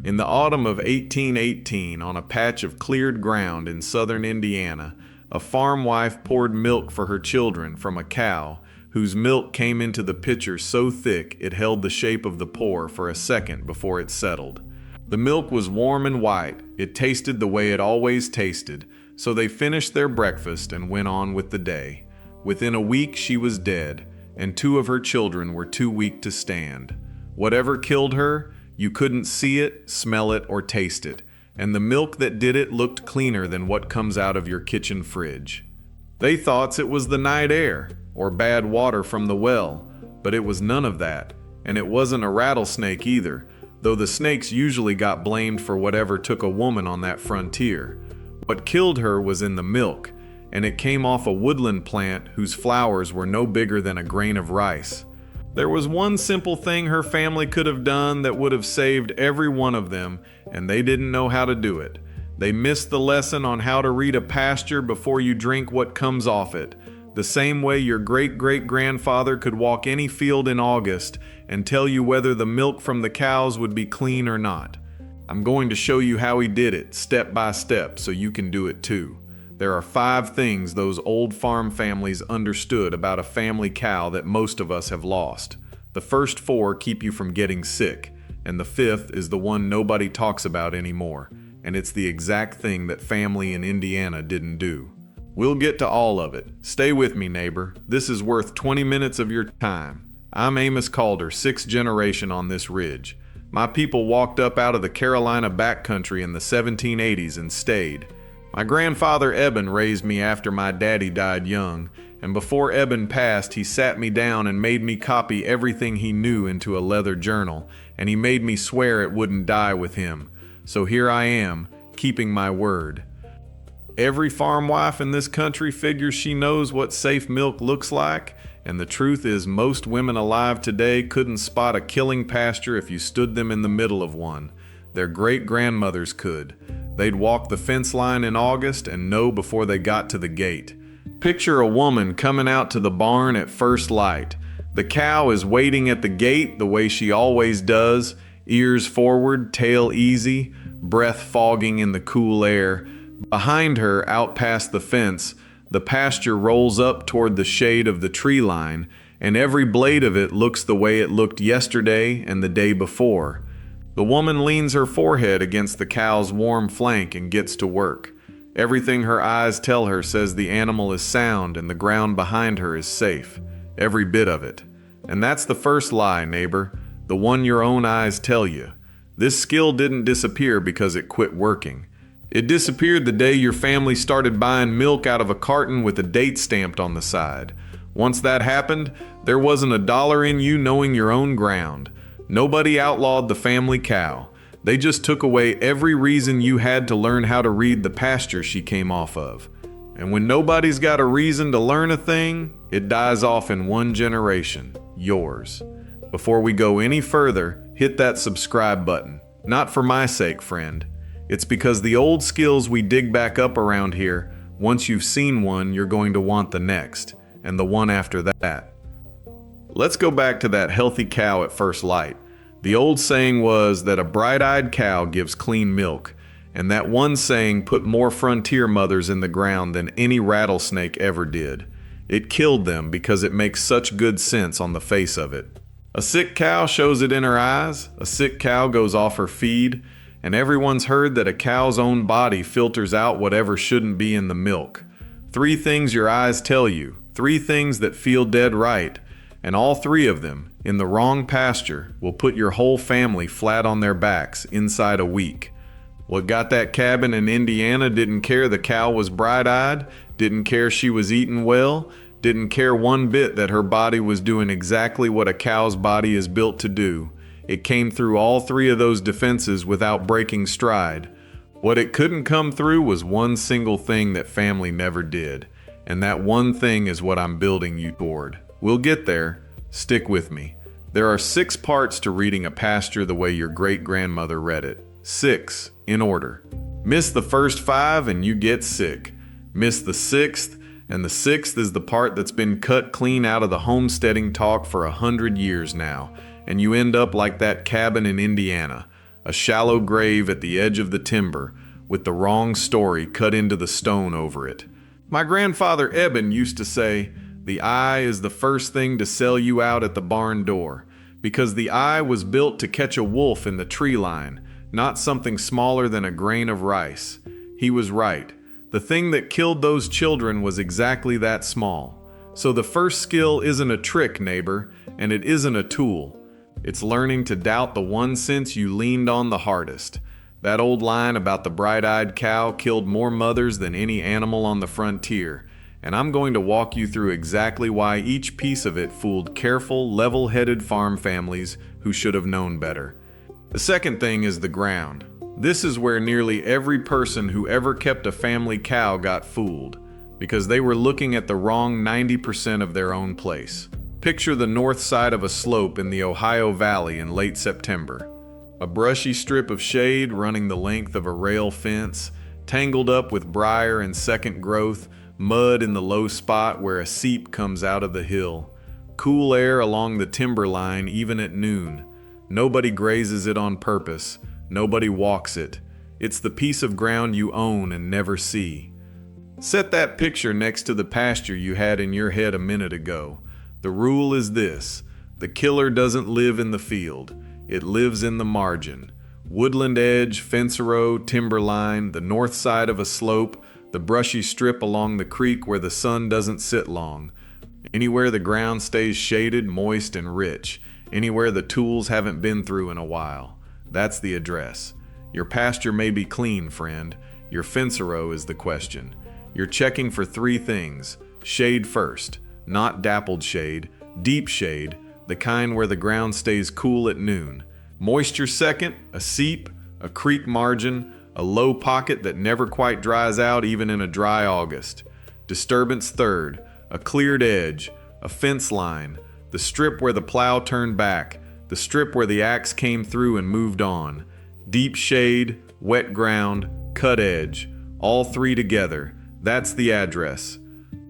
In the autumn of 1818, on a patch of cleared ground in southern Indiana, a farm wife poured milk for her children from a cow whose milk came into the pitcher so thick it held the shape of the pour for a second before it settled. The milk was warm and white. It tasted the way it always tasted, so they finished their breakfast and went on with the day. Within a week she was dead, and 2 of her children were too weak to stand. Whatever killed her, you couldn't see it, smell it, or taste it, and the milk that did it looked cleaner than what comes out of your kitchen fridge. They thought it was the night air, or bad water from the well, but it was none of that, and it wasn't a rattlesnake either, though the snakes usually got blamed for whatever took a woman on that frontier. What killed her was in the milk, and it came off a woodland plant whose flowers were no bigger than a grain of rice. There was one simple thing her family could have done that would have saved every one of them, and they didn't know how to do it. They missed the lesson on how to read a pasture before you drink what comes off it, the same way your great-great-grandfather could walk any field in August and tell you whether the milk from the cows would be clean or not. I'm going to show you how he did it, step by step, so you can do it too. There are 5 things those old farm families understood about a family cow that most of us have lost. The first 4 keep you from getting sick, and the 5th is the one nobody talks about anymore, and it's the exact thing that family in Indiana didn't do. We'll get to all of it. Stay with me, neighbor. This is worth 20 minutes of your time. I'm Amos Calder, 6th generation on this ridge. My people walked up out of the Carolina backcountry in the 1780s and stayed. My grandfather Eben raised me after my daddy died young, and before Eben passed, he sat me down and made me copy everything he knew into a leather journal, and he made me swear it wouldn't die with him. So here I am, keeping my word. Every farm wife in this country figures she knows what safe milk looks like, and the truth is most women alive today couldn't spot a killing pasture if you stood them in the middle of one. Their great-grandmothers could. They'd walk the fence line in August and know before they got to the gate. Picture a woman coming out to the barn at first light. The cow is waiting at the gate the way she always does, ears forward, tail easy, breath fogging in the cool air. Behind her, out past the fence, the pasture rolls up toward the shade of the tree line, and every blade of it looks the way it looked yesterday and the day before. The woman leans her forehead against the cow's warm flank and gets to work. Everything her eyes tell her says the animal is sound and the ground behind her is safe. Every bit of it. And that's the first lie, neighbor, the one your own eyes tell you. This skill didn't disappear because it quit working. It disappeared the day your family started buying milk out of a carton with a date stamped on the side. Once that happened, there wasn't a dollar in you knowing your own ground. Nobody outlawed the family cow. They just took away every reason you had to learn how to read the pasture she came off of. And when nobody's got a reason to learn a thing, it dies off in one generation, yours. Before we go any further, hit that subscribe button. Not for my sake, friend. It's because the old skills we dig back up around here, once you've seen one, you're going to want the next, and the one after that. Let's go back to that healthy cow at first light. The old saying was that a bright-eyed cow gives clean milk, and that one saying put more frontier mothers in the ground than any rattlesnake ever did. It killed them because it makes such good sense on the face of it. A sick cow shows it in her eyes, a sick cow goes off her feed, and everyone's heard that a cow's own body filters out whatever shouldn't be in the milk. 3 things your eyes tell you, 3 things that feel dead right, and all 3 of them, in the wrong pasture, will put your whole family flat on their backs inside a week. What got that cabin in Indiana didn't care the cow was bright-eyed, didn't care she was eating well, didn't care one bit that her body was doing exactly what a cow's body is built to do. It came through all 3 of those defenses without breaking stride. What it couldn't come through was one single thing that family never did, and that one thing is what I'm building you toward. We'll get there. Stick with me. There are 6 parts to reading a pasture the way your great-grandmother read it. 6, in order. Miss the first 5 and you get sick. Miss the 6th, and the 6th is the part that's been cut clean out of the homesteading talk for 100 years now, and you end up like that cabin in Indiana. a shallow grave at the edge of the timber, with the wrong story cut into the stone over it. My grandfather Eben used to say, "The eye is the first thing to sell you out at the barn door," because the eye was built to catch a wolf in the tree line, not something smaller than a grain of rice. He was right. The thing that killed those children was exactly that small. So the first skill isn't a trick, neighbor, and it isn't a tool. It's learning to doubt the one sense you leaned on the hardest. That old line about the bright-eyed cow killed more mothers than any animal on the frontier, and I'm going to walk you through exactly why each piece of it fooled careful, level-headed farm families who should have known better. The second thing is the ground. This is where nearly every person who ever kept a family cow got fooled, because they were looking at the wrong 90% of their own place. Picture the north side of a slope in the Ohio Valley in late September. A brushy strip of shade running the length of a rail fence, tangled up with briar and second growth, mud in the low spot where a seep comes out of the hill. Cool air along the timber line even at noon. Nobody grazes it on purpose. Nobody walks it. It's the piece of ground you own and never see. Set that picture next to the pasture you had in your head a minute ago. The rule is this: the killer doesn't live in the field. It lives in the margin. Woodland edge, fence row, timber line, the north side of a slope, the brushy strip along the creek where the sun doesn't sit long. Anywhere the ground stays shaded, moist, and rich. Anywhere the tools haven't been through in a while. That's the address. Your pasture may be clean, friend. Your fence row is the question. You're checking for three things. Shade first, not dappled shade, deep shade, the kind where the ground stays cool at noon. Moisture second, a seep, a creek margin, a low pocket that never quite dries out even in a dry August. Disturbance third, a cleared edge, a fence line, the strip where the plow turned back, the strip where the axe came through and moved on. Deep shade, wet ground, cut edge, all three together. That's the address.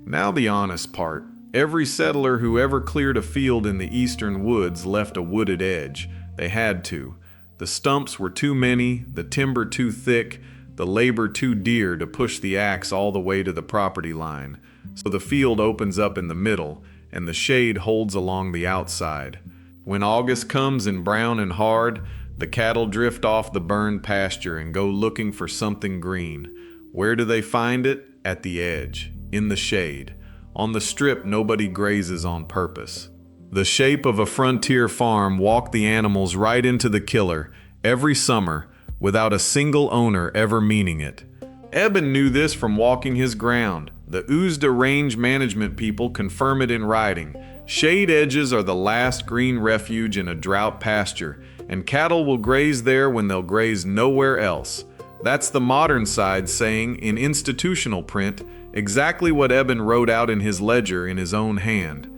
Now the honest part. Every settler who ever cleared a field in the eastern woods left a wooded edge. They had to. The stumps were too many, the timber too thick, the labor too dear to push the axe all the way to the property line. So the field opens up in the middle, and the shade holds along the outside. When August comes in brown and hard, the cattle drift off the burned pasture and go looking for something green. Where do they find it? At the edge, in the shade. On the strip nobody grazes on purpose. The shape of a frontier farm walked the animals right into the killer every summer without a single owner ever meaning it. Eben knew this from walking his ground. The Uzda range management people confirm it in writing. Shade edges are the last green refuge in a drought pasture, and cattle will graze there when they'll graze nowhere else. That's the modern side saying, in institutional print, exactly what Eben wrote out in his ledger in his own hand.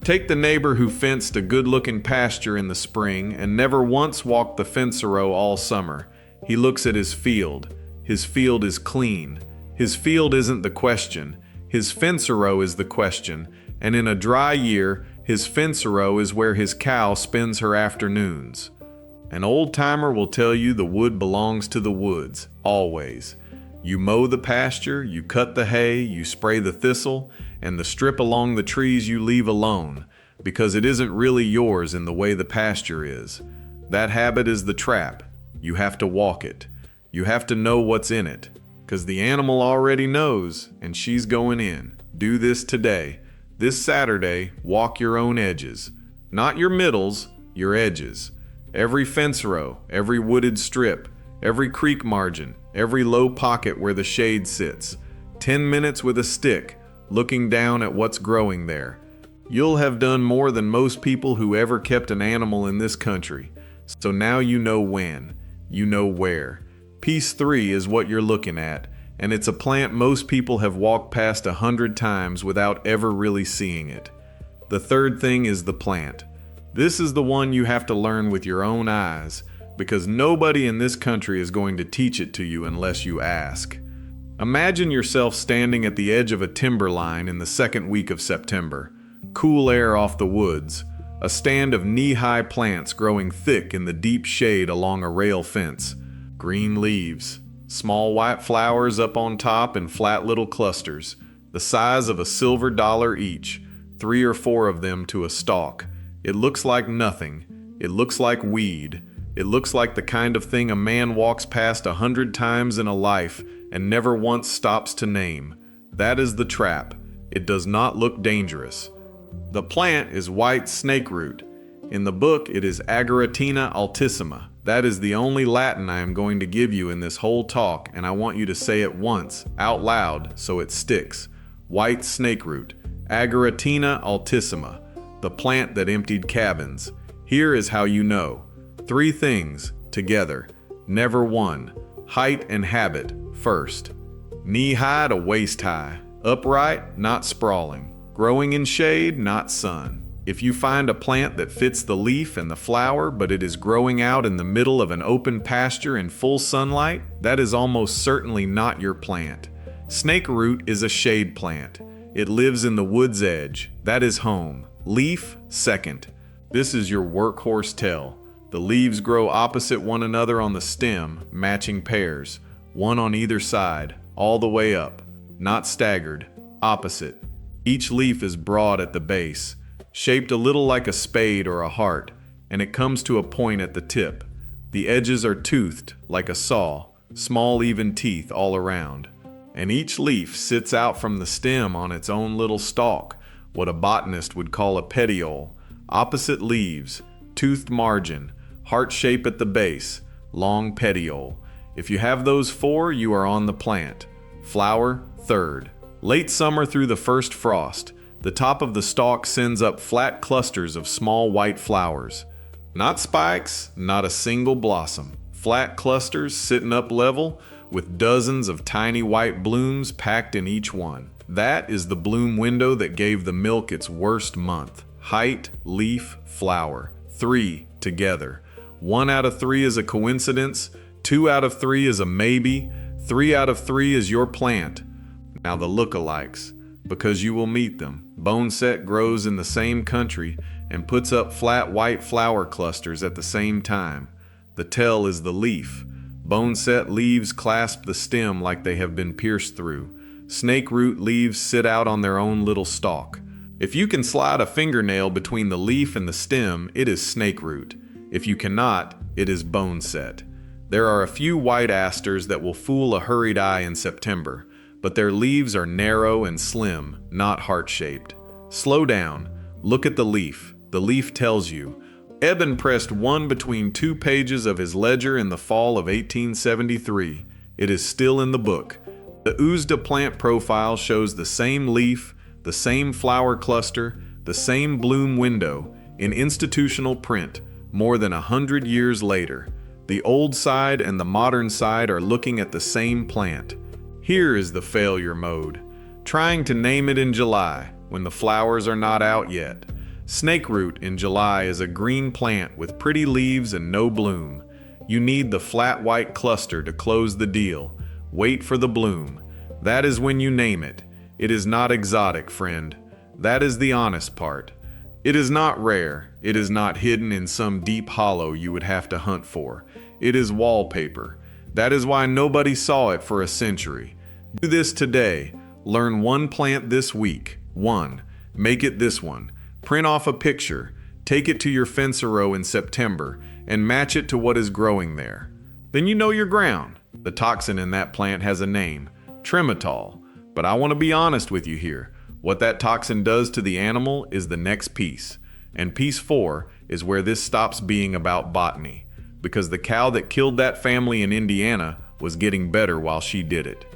Take the neighbor who fenced a good-looking pasture in the spring and never once walked the fence row all summer. He looks at his field. His field is clean. His field isn't the question. His fence row is the question, and in a dry year, his fence row is where his cow spends her afternoons. An old-timer will tell you the wood belongs to the woods, always. You mow the pasture, you cut the hay, you spray the thistle, and the strip along the trees you leave alone, because it isn't really yours in the way the pasture is. That habit is the trap. You have to walk it. You have to know what's in it, because the animal already knows, and she's going in. Do this today. This Saturday, walk your own edges. Not your middles, your edges. Every fence row, every wooded strip, every creek margin, every low pocket where the shade sits. 10 minutes with a stick, looking down at what's growing there. You'll have done more than most people who ever kept an animal in this country. So now you know when. You know where. Piece 3 is what you're looking at, and it's a plant most people have walked past 100 times without ever really seeing it. The third thing is the plant. This is the one you have to learn with your own eyes, because nobody in this country is going to teach it to you unless you ask. Imagine yourself standing at the edge of a timber line in the second week of September. Cool air off the woods. A stand of knee-high plants growing thick in the deep shade along a rail fence. Green leaves. Small white flowers up on top in flat little clusters, the size of a silver dollar each, 3 or 4 of them to a stalk. It looks like nothing. It looks like weed. It looks like the kind of thing a man walks past 100 times in a life and never once stops to name. That is the trap. It does not look dangerous. The plant is white snakeroot. In the book, it is Agaritina altissima. That is the only Latin I am going to give you in this whole talk, and I want you to say it once, out loud, so it sticks. White snakeroot, Agaritina altissima, the plant that emptied cabins. Here is how you know. 3 things, together. Never one. Height and habit, first. Knee-high to waist-high. Upright, not sprawling. Growing in shade, not sun. If you find a plant that fits the leaf and the flower, but it is growing out in the middle of an open pasture in full sunlight, that is almost certainly not your plant. Snakeroot is a shade plant. It lives in the wood's edge. That is home. Leaf, second. This is your workhorse tell. The leaves grow opposite one another on the stem, matching pairs, one on either side, all the way up, not staggered, opposite. Each leaf is broad at the base, shaped a little like a spade or a heart, and it comes to a point at the tip. The edges are toothed like a saw, small even teeth all around. And each leaf sits out from the stem on its own little stalk, what a botanist would call a petiole. Opposite leaves, toothed margin, heart shape at the base, long petiole. If you have those 4, you are on the plant. Flower, third. Late summer through the first frost, the top of the stalk sends up flat clusters of small white flowers. Not spikes, not a single blossom. Flat clusters sitting up level with dozens of tiny white blooms packed in each one. That is the bloom window that gave the milk its worst month. Height, leaf, flower. 3 together. 1 out of 3 is a coincidence. 2 out of 3 is a maybe. 3 out of 3 is your plant. Now the lookalikes, because you will meet them. Boneset grows in the same country and puts up flat white flower clusters at the same time. The tell is the leaf. Boneset leaves clasp the stem like they have been pierced through. Snakeroot leaves sit out on their own little stalk. If you can slide a fingernail between the leaf and the stem, it is snakeroot. If you cannot, it is boneset. There are a few white asters that will fool a hurried eye in September, but their leaves are narrow and slim, not heart-shaped. Slow down. Look at the leaf. The leaf tells you. Eben pressed 1 between 2 pages of his ledger in the fall of 1873. It is still in the book. The Uzda plant profile shows the same leaf, the same flower cluster, the same bloom window, in institutional print, more than 100 years later. The old side and the modern side are looking at the same plant. Here is the failure mode. Trying to name it in July, when the flowers are not out yet. Snakeroot in July is a green plant with pretty leaves and no bloom. You need the flat white cluster to close the deal. Wait for the bloom. That is when you name it. It is not exotic, friend. That is the honest part. It is not rare. It is not hidden in some deep hollow you would have to hunt for. It is wallpaper. That is why nobody saw it for a century. Do this today. Learn 1 plant this week. 1. Make it this one. Print off a picture. Take it to your fencerow in September and match it to what is growing there. Then you know your ground. The toxin in that plant has a name, trematol. But I want to be honest with you here. What that toxin does to the animal is the next piece. And piece 4 is where this stops being about botany. Because the cow that killed that family in Indiana was getting better while she did it.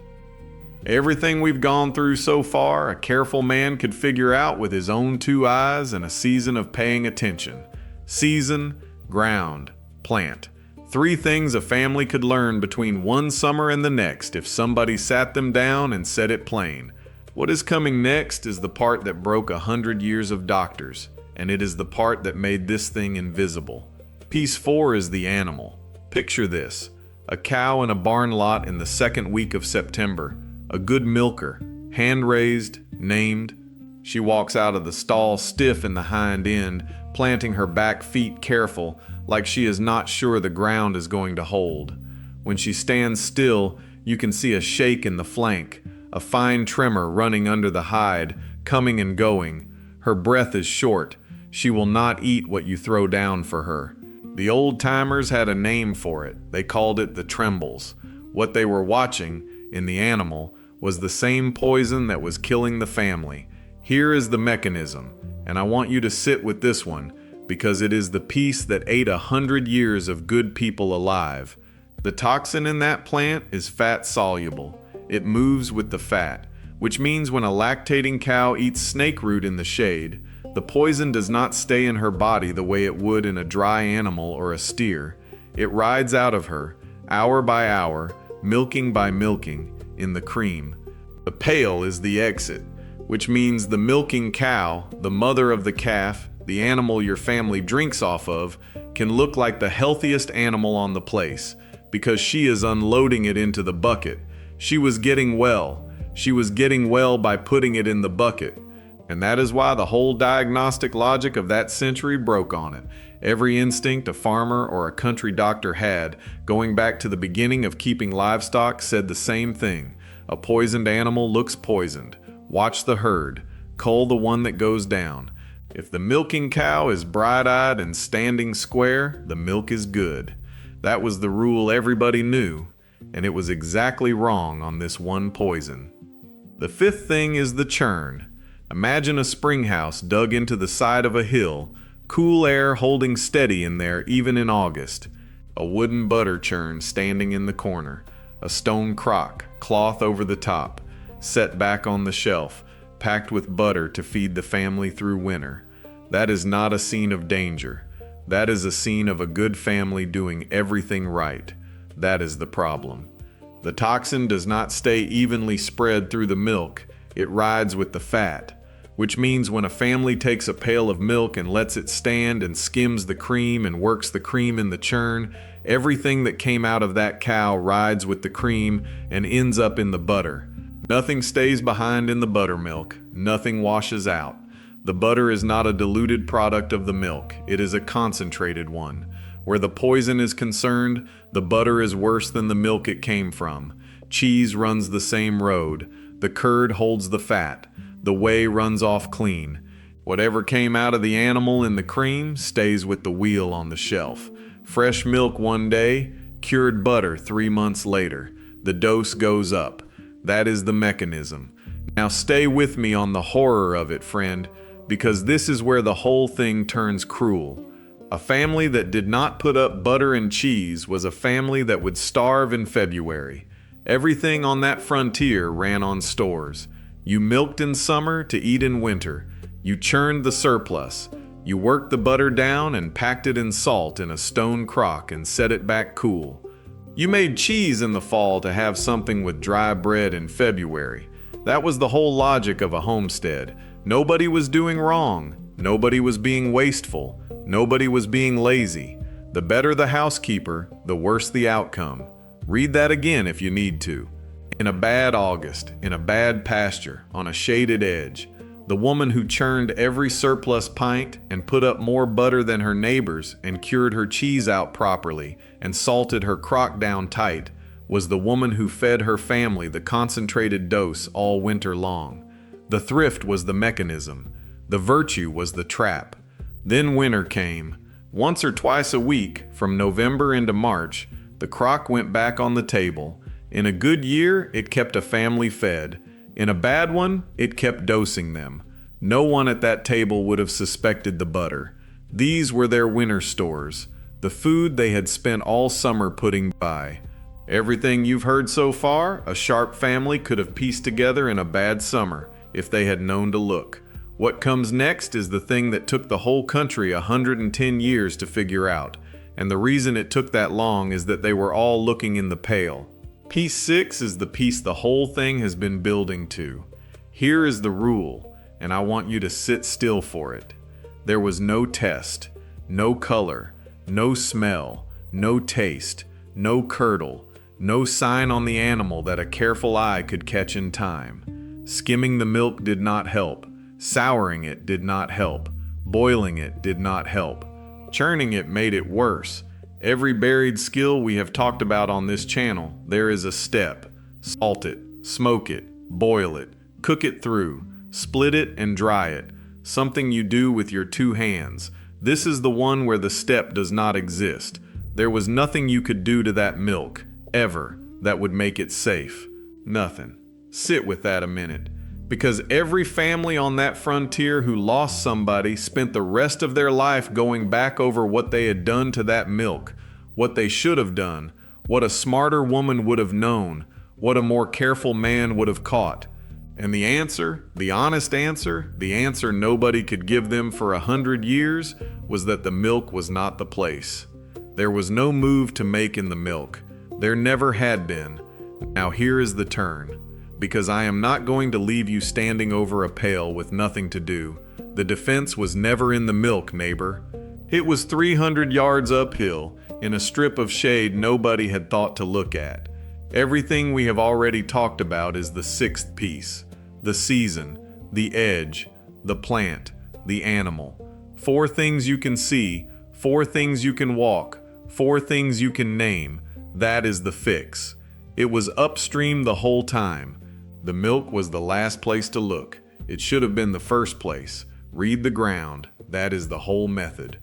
Everything we've gone through so far, a careful man could figure out with his own 2 eyes and a season of paying attention. Season, ground, plant. 3 things a family could learn between one summer and the next if somebody sat them down and said it plain. What is coming next is the part that broke 100 years of doctors, and it is the part that made this thing invisible. Piece 4 is the animal. Picture this. A cow in a barn lot in the 2nd week of September. A good milker, hand-raised, named. She walks out of the stall stiff in the hind end, planting her back feet careful, like she is not sure the ground is going to hold. When she stands still, you can see a shake in the flank, a fine tremor running under the hide, coming and going. Her breath is short. She will not eat what you throw down for her. The old-timers had a name for it. They called it the trembles. What they were watching, in the animal, was the same poison that was killing the family. Here is the mechanism, and I want you to sit with this one, because it is the piece that ate 100 years of good people alive. The toxin in that plant is fat-soluble. It moves with the fat, which means when a lactating cow eats snakeroot in the shade, the poison does not stay in her body the way it would in a dry animal or a steer. It rides out of her, hour by hour, milking by milking, in the cream. The pail is the exit, which means the milking cow, the mother of the calf, the animal your family drinks off of, can look like the healthiest animal on the place, because she is unloading it into the bucket. She was getting well. She was getting well by putting it in the bucket. And that is why the whole diagnostic logic of that century broke on it. Every instinct a farmer or a country doctor had, going back to the beginning of keeping livestock, said the same thing. A poisoned animal looks poisoned. Watch the herd. Cull the one that goes down. If the milking cow is bright-eyed and standing square, the milk is good. That was the rule everybody knew, and it was exactly wrong on this one poison. The fifth thing is the churn. Imagine a spring house dug into the side of a hill, cool air holding steady in there even in August. A wooden butter churn standing in the corner, a stone crock, cloth over the top, set back on the shelf, packed with butter to feed the family through winter. That is not a scene of danger. That is a scene of a good family doing everything right. That is the problem. The toxin does not stay evenly spread through the milk. It rides with the fat, which means when a family takes a pail of milk and lets it stand and skims the cream and works the cream in the churn, everything that came out of that cow rides with the cream and ends up in the butter. Nothing stays behind in the buttermilk. Nothing washes out. The butter is not a diluted product of the milk. It is a concentrated one. Where the poison is concerned, the butter is worse than the milk it came from. Cheese runs the same road. The curd holds the fat. The whey runs off clean. Whatever came out of the animal in the cream stays with the wheel on the shelf. Fresh milk one day, cured butter 3 months later. The dose goes up. That is the mechanism. Now stay with me on the horror of it, friend, because this is where the whole thing turns cruel. A family that did not put up butter and cheese was a family that would starve in February. Everything on that frontier ran on stores. You milked in summer to eat in winter. You churned the surplus. You worked the butter down and packed it in salt in a stone crock and set it back cool. You made cheese in the fall to have something with dry bread in February. That was the whole logic of a homestead. Nobody was doing wrong. Nobody was being wasteful. Nobody was being lazy. The better the housekeeper, the worse the outcome. Read that again if you need to. In a bad August, in a bad pasture, on a shaded edge, the woman who churned every surplus pint and put up more butter than her neighbors and cured her cheese out properly and salted her crock down tight was the woman who fed her family the concentrated dose all winter long. The thrift was the mechanism. The virtue was the trap. Then winter came. Once or twice a week, from November into March, the crock went back on the table. In a good year, it kept a family fed. In a bad one, it kept dosing them. No one at that table would have suspected the butter. These were their winter stores, the food they had spent all summer putting by. Everything you've heard so far, a sharp family could have pieced together in a bad summer if they had known to look. What comes next is the thing that took the whole country 110 years to figure out, and the reason it took that long is that they were all looking in the pail. Piece 6 is the piece the whole thing has been building to. Here is the rule, and I want you to sit still for it. There was no test, no color, no smell, no taste, no curdle, no sign on the animal that a careful eye could catch in time. Skimming the milk did not help. Souring it did not help. Boiling it did not help. Churning it made it worse. Every buried skill we have talked about on this channel, there is a step. Salt it, smoke it, boil it, cook it through, split it and dry it. Something you do with your two hands. This is the one where the step does not exist. There was nothing you could do to that milk, ever, that would make it safe. Nothing. Sit with that a minute. Because every family on that frontier who lost somebody spent the rest of their life going back over what they had done to that milk, what they should have done, what a smarter woman would have known, what a more careful man would have caught. And the answer, the honest answer, the answer nobody could give them for 100 years, was that the milk was not the place. There was no move to make in the milk. There never had been. Now here is the turn. Because I am not going to leave you standing over a pail with nothing to do. The defense was never in the milk, neighbor. It was 300 yards uphill, in a strip of shade nobody had thought to look at. Everything we have already talked about is the sixth piece. The season, the edge, the plant, the animal. 4 things you can see, 4 things you can walk, 4 things you can name. That is the fix. It was upstream the whole time. The milk was the last place to look. It should have been the first place. Read the ground. That is the whole method.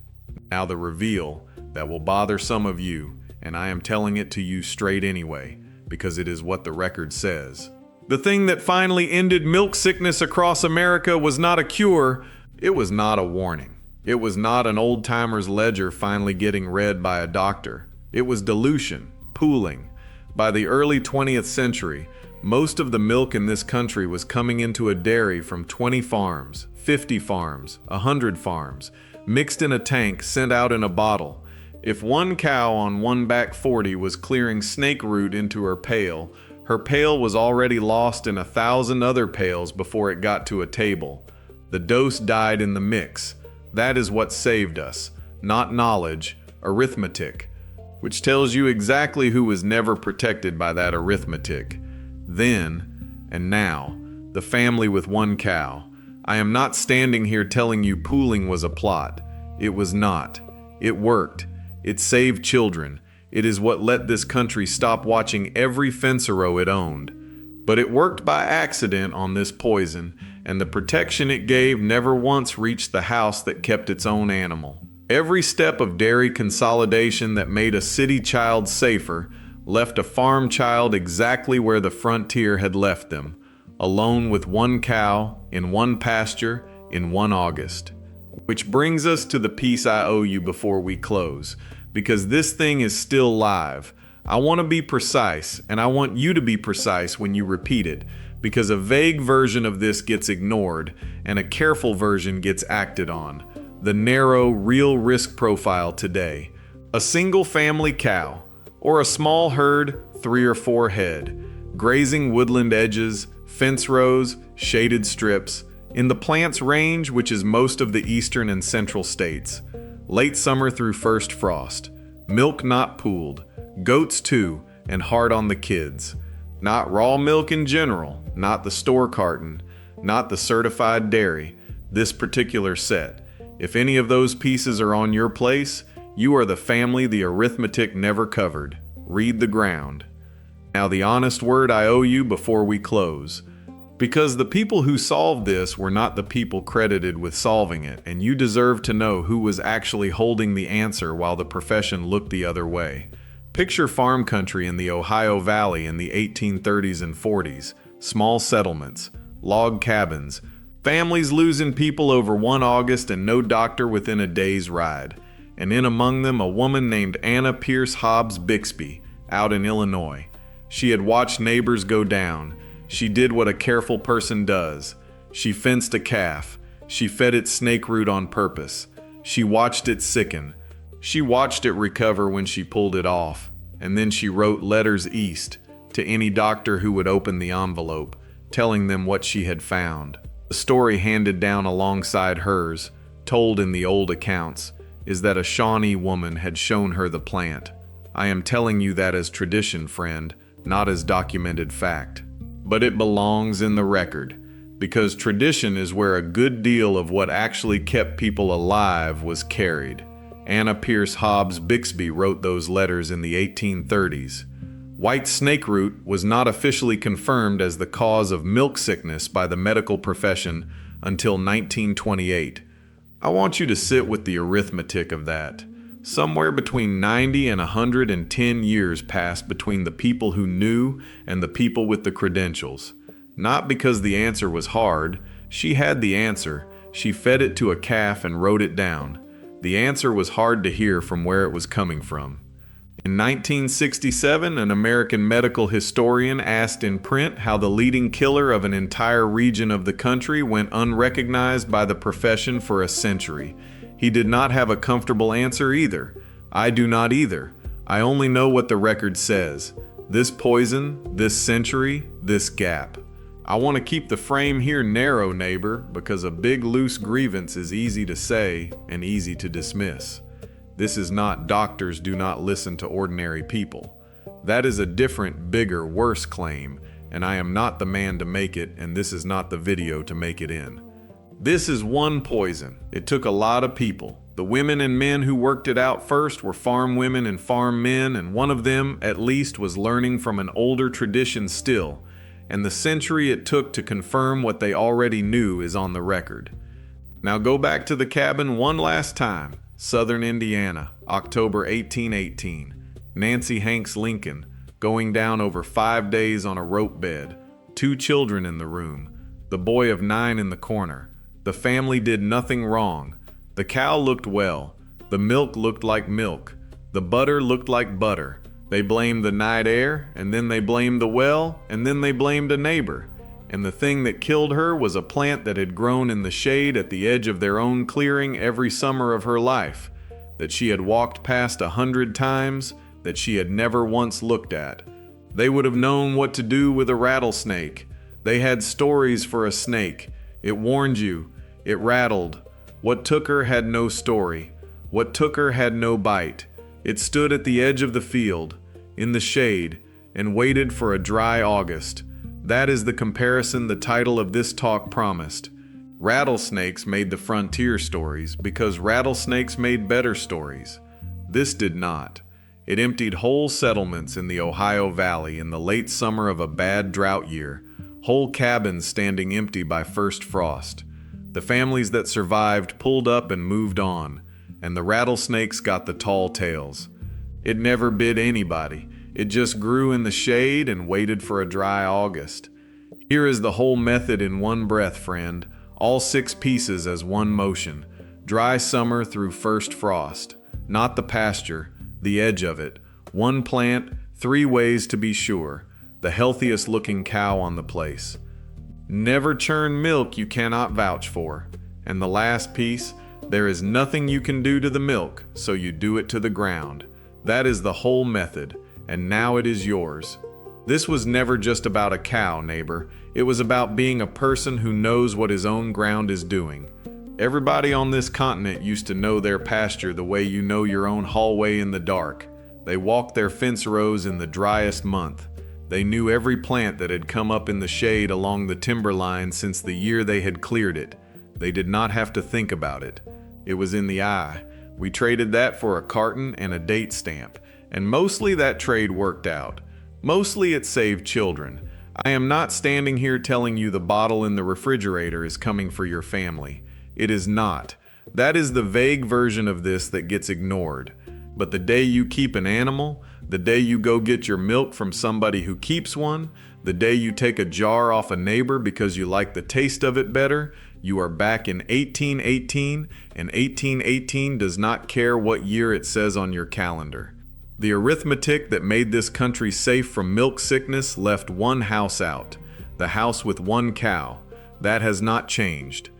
Now the reveal that will bother some of you, and I am telling it to you straight anyway, because it is what the record says. The thing that finally ended milk sickness across America was not a cure. It was not a warning. It was not an old-timer's ledger finally getting read by a doctor. It was dilution, pooling. By the early 20th century, most of the milk in this country was coming into a dairy from 20 farms, 50 farms, 100 farms, mixed in a tank, sent out in a bottle. If one cow on one back 40 was clearing Snakeroot into her pail was already lost in 1,000 other pails before it got to a table. The dose died in the mix. That is what saved us, not knowledge, arithmetic, which tells you exactly who was never protected by that arithmetic. Then, and now, the family with one cow. I am not standing here telling you pooling was a plot. It was not. It worked. It saved children. It is what let this country stop watching every fencerow it owned. But it worked by accident on this poison, and the protection it gave never once reached the house that kept its own animal. Every step of dairy consolidation that made a city child safer left a farm child exactly where the frontier had left them, alone with one cow, in one pasture, in one August. Which brings us to the piece I owe you before we close, because this thing is still live. I want to be precise, and I want you to be precise when you repeat it, because a vague version of this gets ignored, and a careful version gets acted on. The narrow, real risk profile today. A single family cow, or a small herd, 3 or 4 head, grazing woodland edges, fence rows, shaded strips, in the plant's range, which is most of the eastern and central states. Late summer through first frost. Milk not pooled. Goats too, and hard on the kids. Not raw milk in general, not the store carton, not the certified dairy, this particular set. If any of those pieces are on your place, you are the family the arithmetic never covered. Read the ground. Now the honest word I owe you before we close. Because the people who solved this were not the people credited with solving it, and you deserve to know who was actually holding the answer while the profession looked the other way. Picture farm country in the Ohio Valley in the 1830s and 40s, small settlements, log cabins, families losing people over one August and no doctor within a day's ride. And in among them a woman named Anna Pierce Hobbs Bixby, out in Illinois. She had watched neighbors go down. She did what a careful person does. She fenced a calf. She fed it snakeroot on purpose. She watched it sicken. She watched it recover when she pulled it off. And then she wrote letters east to any doctor who would open the envelope, telling them what she had found. The story handed down alongside hers, told in the old accounts, is that a Shawnee woman had shown her the plant. I am telling you that as tradition, friend, not as documented fact. But it belongs in the record. because tradition is where a good deal of what actually kept people alive was carried. Anna Pierce Hobbs Bixby wrote those letters in the 1830s. White snakeroot was not officially confirmed as the cause of milk sickness by the medical profession until 1928. I want you to sit with the arithmetic of that. Somewhere between 90 and 110 years passed between the people who knew and the people with the credentials. Not because the answer was hard. She had the answer. She fed it to a calf and wrote it down. The answer was hard to hear from where it was coming from. In 1967, an American medical historian asked in print how the leading killer of an entire region of the country went unrecognized by the profession for a century. He did not have a comfortable answer either. I do not either. I only know what the record says. This poison, this century, this gap. I want to keep the frame here narrow, neighbor, because a big loose grievance is easy to say and easy to dismiss. This is not doctors do not listen to ordinary people. That is a different, bigger, worse claim, and I am not the man to make it, and this is not the video to make it in. This is one poison. It took a lot of people. The women and men who worked it out first were farm women and farm men, and one of them, at least, was learning from an older tradition still, and the century it took to confirm what they already knew is on the record. Now go back to the cabin one last time. Southern Indiana, October 1818. Nancy Hanks Lincoln, going down over 5 days on a rope bed. 2 children in the room. The boy of 9 in the corner. The family did nothing wrong. The cow looked well. The milk looked like milk. The butter looked like butter. They blamed the night air, and then they blamed the well, and then they blamed a neighbor. And the thing that killed her was a plant that had grown in the shade at the edge of their own clearing every summer of her life, that she had walked past 100 times, that she had never once looked at. They would have known what to do with a rattlesnake. They had stories for a snake. It warned you. It rattled. What took her had no story. What took her had no bite. It stood at the edge of the field, in the shade, and waited for a dry August. That is the comparison the title of this talk promised. Rattlesnakes made the frontier stories because rattlesnakes made better stories. This did not. It emptied whole settlements in the Ohio Valley in the late summer of a bad drought year, whole cabins standing empty by first frost. The families that survived pulled up and moved on, and the rattlesnakes got the tall tales. It never bit anybody. It just grew in the shade and waited for a dry August. Here is the whole method in one breath, friend. All 6 pieces as one motion. Dry summer through first frost. Not the pasture, the edge of it. One plant, 3 ways to be sure. The healthiest looking cow on the place. Never churn milk you cannot vouch for. And the last piece, there is nothing you can do to the milk, so you do it to the ground. That is the whole method. And now it is yours. This was never just about a cow, neighbor. It was about being a person who knows what his own ground is doing. Everybody on this continent used to know their pasture the way you know your own hallway in the dark. They walked their fence rows in the driest month. They knew every plant that had come up in the shade along the timberline since the year they had cleared it. They did not have to think about it. It was in the eye. We traded that for a carton and a date stamp. And mostly that trade worked out. Mostly it saved children. I am not standing here telling you the bottle in the refrigerator is coming for your family. It is not. That is the vague version of this that gets ignored. But the day you keep an animal, the day you go get your milk from somebody who keeps one, the day you take a jar off a neighbor because you like the taste of it better, you are back in 1818, and 1818 does not care what year it says on your calendar. The arithmetic that made this country safe from milk sickness left one house out, the house with one cow. That has not changed.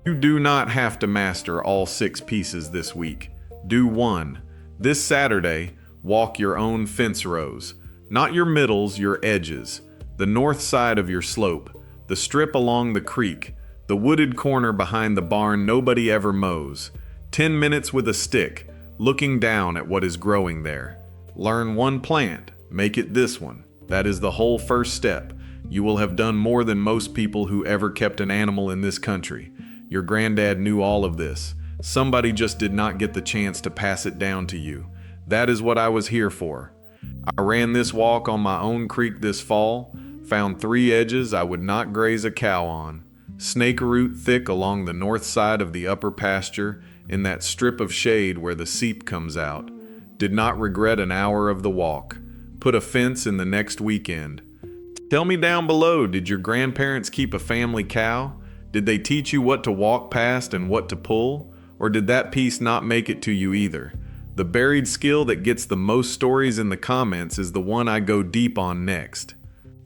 You do not have to master all 6 pieces this week. Do one. This Saturday, walk your own fence rows. Not your middles, your edges. The north side of your slope. The strip along the creek. The wooded corner behind the barn nobody ever mows. 10 minutes with a stick, looking down at what is growing there. Learn one plant, make it this one. That is the whole first step. You will have done more than most people who ever kept an animal in this country. Your granddad knew all of this. Somebody just did not get the chance to pass it down to you. That is what I was here for. I ran this walk on my own creek this fall, found 3 edges I would not graze a cow on. Snakeroot thick along the north side of the upper pasture, in that strip of shade where the seep comes out. Did not regret an hour of the walk. Put a fence in the next weekend. Tell me down below, did your grandparents keep a family cow? Did they teach you what to walk past and what to pull? Or did that piece not make it to you either? The buried skill that gets the most stories in the comments is the one I go deep on next.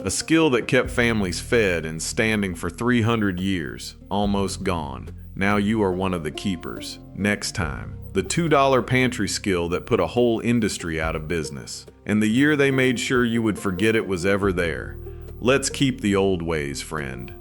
A skill that kept families fed and standing for 300 years, almost gone. Now you are one of the keepers. Next time. The $2 pantry skill that put a whole industry out of business. And the year they made sure you would forget it was ever there. Let's keep the old ways, friend.